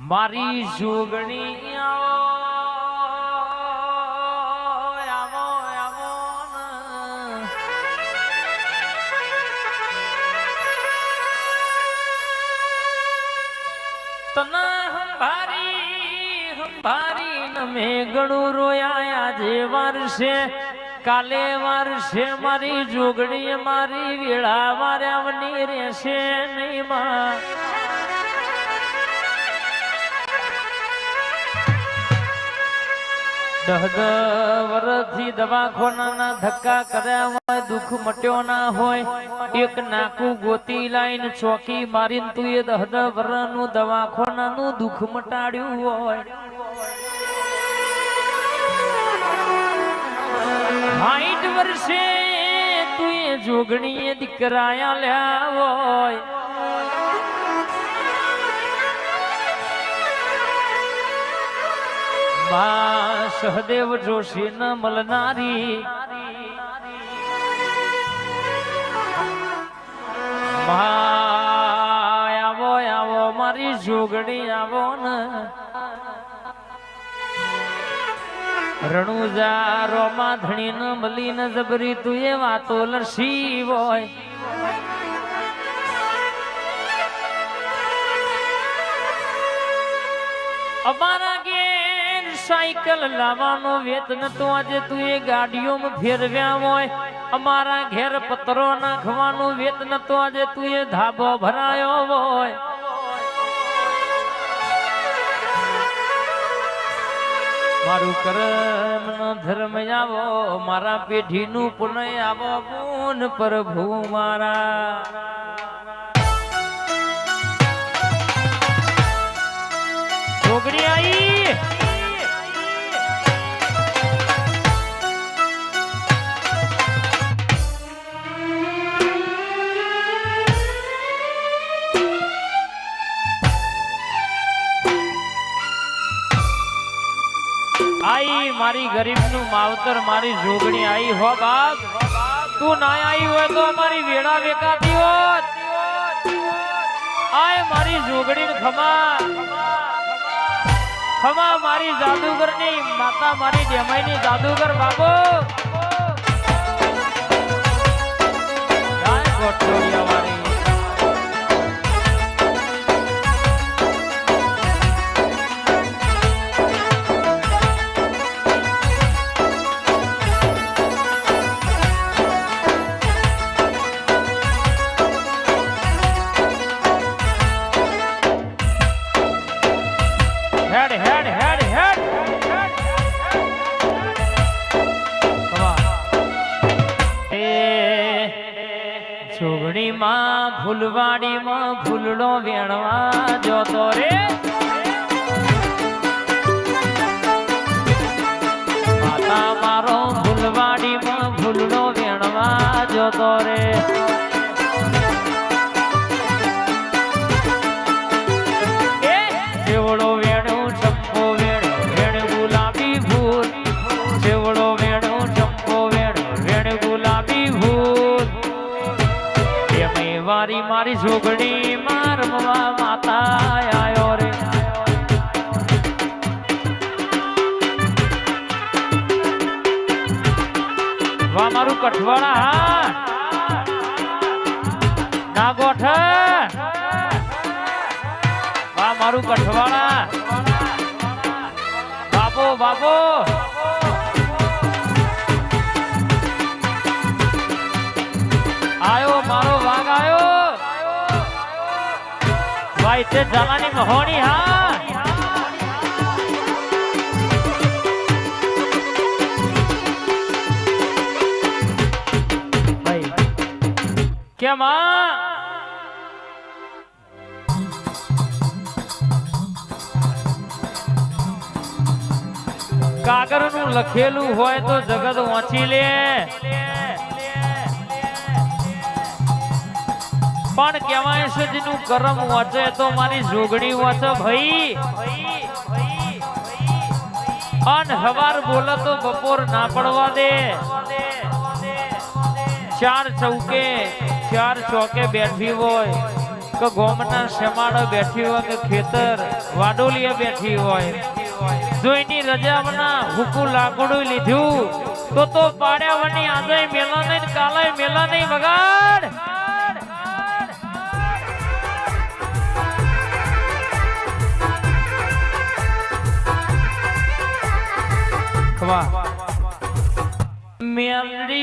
મારી જોગણી આવો તના હંભારી નમે ગણું રોયા આજે વારસે કાલે વારસે મારી જોગણી મારી વેળા વાર્યાવની રહેશે નહીં માં દહ વર્ષથી દવાખાના ધક્કા કર્યા હોય દુઃખ મટ્યો ના હોય એક નાકું ગોતી લાઈન ચોકી મારીને તું એ 10 વર્ષનું દવાખાનાનું દુઃખ મટાડ્યું હોય 60 વર્ષે તું એ જોગણીએ દીકરાયા લ્યા હોય સહદેવ જોશી ન મળનારી આવો આવો મારી જોગણી આવો ને રણુજા રોમા ધણી ન મળી ન જબરી તું એ વાતો લસી હોય અમારા સાયકલ લાવવાનો વેતન તો આજે તું એ ગાડીઓમાં ફેરવ્યા હોય અમારા ઘેર પતરો નાખવાનું વેતન તો આજે તું એ ધાબો ભરાયો હોય મારું કર્મ નો ધર્મ આવો મારા પેઢીનું પુનઃ આવો પૂન પ્રભુ મારા છોકરી આઈ आई मारी गरीब नु मावतर मारी जोगणी आई हो बाप तू ना आई हो तो हमारी वेड़ा बेकाती होत आए मारी जोगणी खमा खमा मारी जादूगर नी माता मारी डेमाई नी जादूगर बाबू काय गोटोरिया वाली જોગણી માં ફૂલવાડી માં ફૂલડો વેણવા જોતો રે માતા મારો ફૂલવાડી માં ફૂલડો વેણવા જોતો રે સેવડો વેણો ચંપો વેણ વેણ ગુલાબી ફૂલ સેવડો વેણો ચંપો વેણ વેણ ગુલાબી ફૂલ વારી મારી જોગણી મારવા માતા આયો રે વાહ મારું કઠવાડા હા ના ગોઠ વાહ મારું કઠવાડા બાબો બાબો आयो मारो वाग आयो भाई ते जलानी महोनी हाँ भाई क्या माँ कागर नु लखेलू होय तो जगत वांची ले पण कहेवाय छे जेनु करम वाचे तो मारी जोगणी वाचे भाई अन हवार बोले तो बपोर ना पड़वा दे 4 चौके 4 चौके बैठी होय કે ગોમના શેમાડો બેઠી હોય કે ખેતર વાડોલીએ બેઠી હોય જોઈની રજાવના હુકુ લાકડું લીધું તો પાડ્યાવની આજે મેલા નહીં કાલે મેલા નહીં વગાડ વાહ મેલડી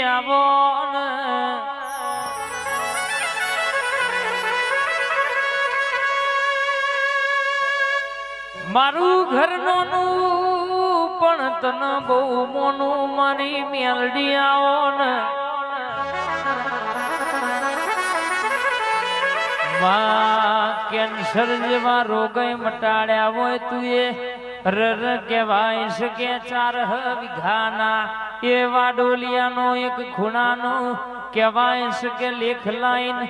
આવો મારું ઘર નોનું પણ તને બહુ મોનું મારી મેલડી આવો ને કેન્સર જેવા રોગે મટાડ્યા હોય તું એ રર કહેવાય શકે 4 વીઘાના એ વાડોલિયાનો એક ખૂણાનો કહેવાય શકે લેખ લાઈન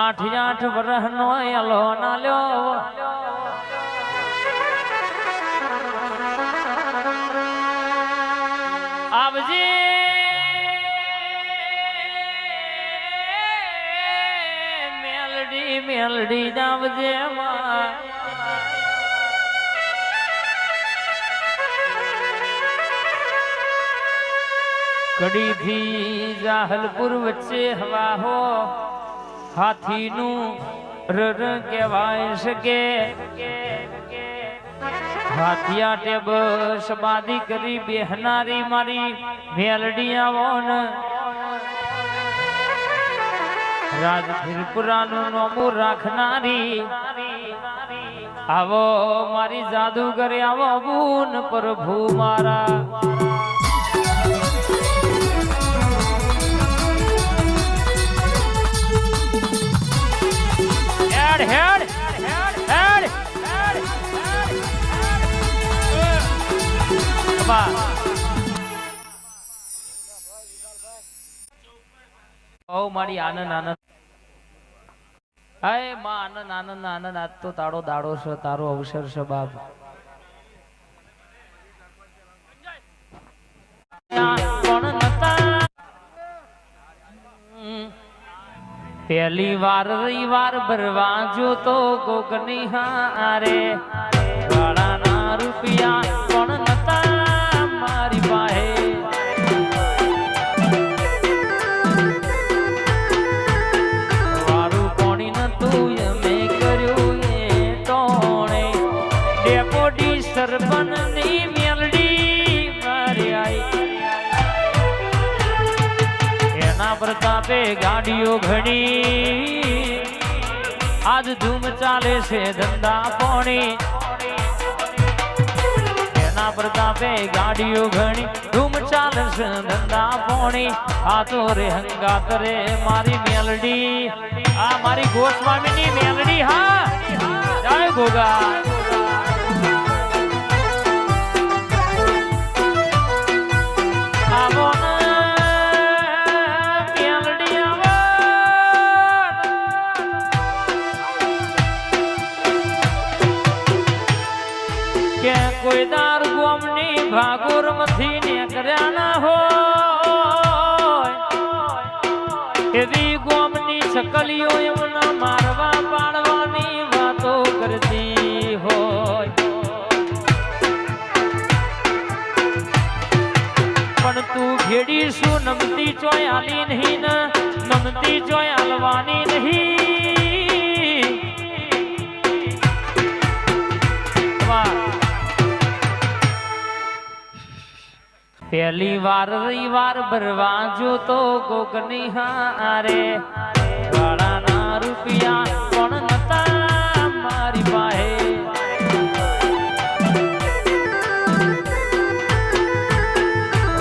8 વર્ષનો એલો ના લ્યો આવજે મેલડી મેલડી આવજે કડી થી જાહલપુર વચ્ચે હવા હો હાથીનું રર કહેવાય શકે હાથિયા ટેબ સબાદી કરી બેહનારી મારી મેલડી આવો ને રાજપુરાનું નોમું રાખનારી આવો મારી જાદુગર આવો બુન પ્રભુ મારા હેડ મારી આનંદ આનંદ હાય માં આનંદ આનંદ આનંદ આજ તો તારો દાડો છે તારો અવસર છે બાપ પહેલી વાર રવિવાર ભરવા જો તો કોકની હારે વાળાના રૂપિયા પણ નતા મારી પાસે વારું કોણી નતું મેં કર્યું એ ટોણે ડેપોડી સરપંચની મેલડી મારી આઈ એના પ્રતાપે ગાડીઓ ઘણી આજ ધૂમ ચાલે છે ધંધા પોણી એના પ્રતાપે ગાડીઓ ઘણી ધૂમ ચાલે છે ધંધા પોણી આ તો રે હંગાત રે મારી મેલડી આ મારી ગોસ્વામીની મેલડી હા જય ગોગા કોઈ દાર ગોમની ભાગોર મથી નીકળ્યા ના હોય એવી ગોમની શકલીઓ એમના મારવા પાડવાની વાતો કરતી હોય પણ તું ઘેડી શું નમતી ચોય આલી નહીં ને નમતી ચોય આલવાની નહીં પહેલી વાર રવિવાર ભરવા જો તો કોકની હારે વાળાના રૂપિયા પણ નતા મારી પાસે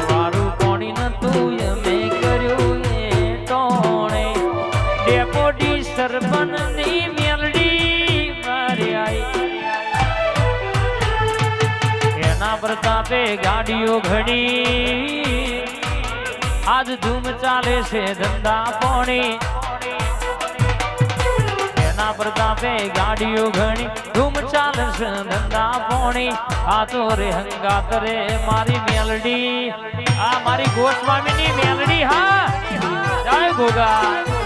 વારું કોણી નતું મેં કર્યું એ ટોણે ડેપોડી સરપંચની મેલડી મારી આઈ એના પ્રતાપે ગાડીઓ ઘણી આજ ધૂમ ચાલે છે ધંધા પોણી એના પ્રતાપે ગાડીઓ ઘણી ધૂમ ચાલે છે ધંધા પોણી આ તો રે હંગાત રે મારી મેલડી આ મારી ગોસ્વામીની મેલડી હા જય ગોગા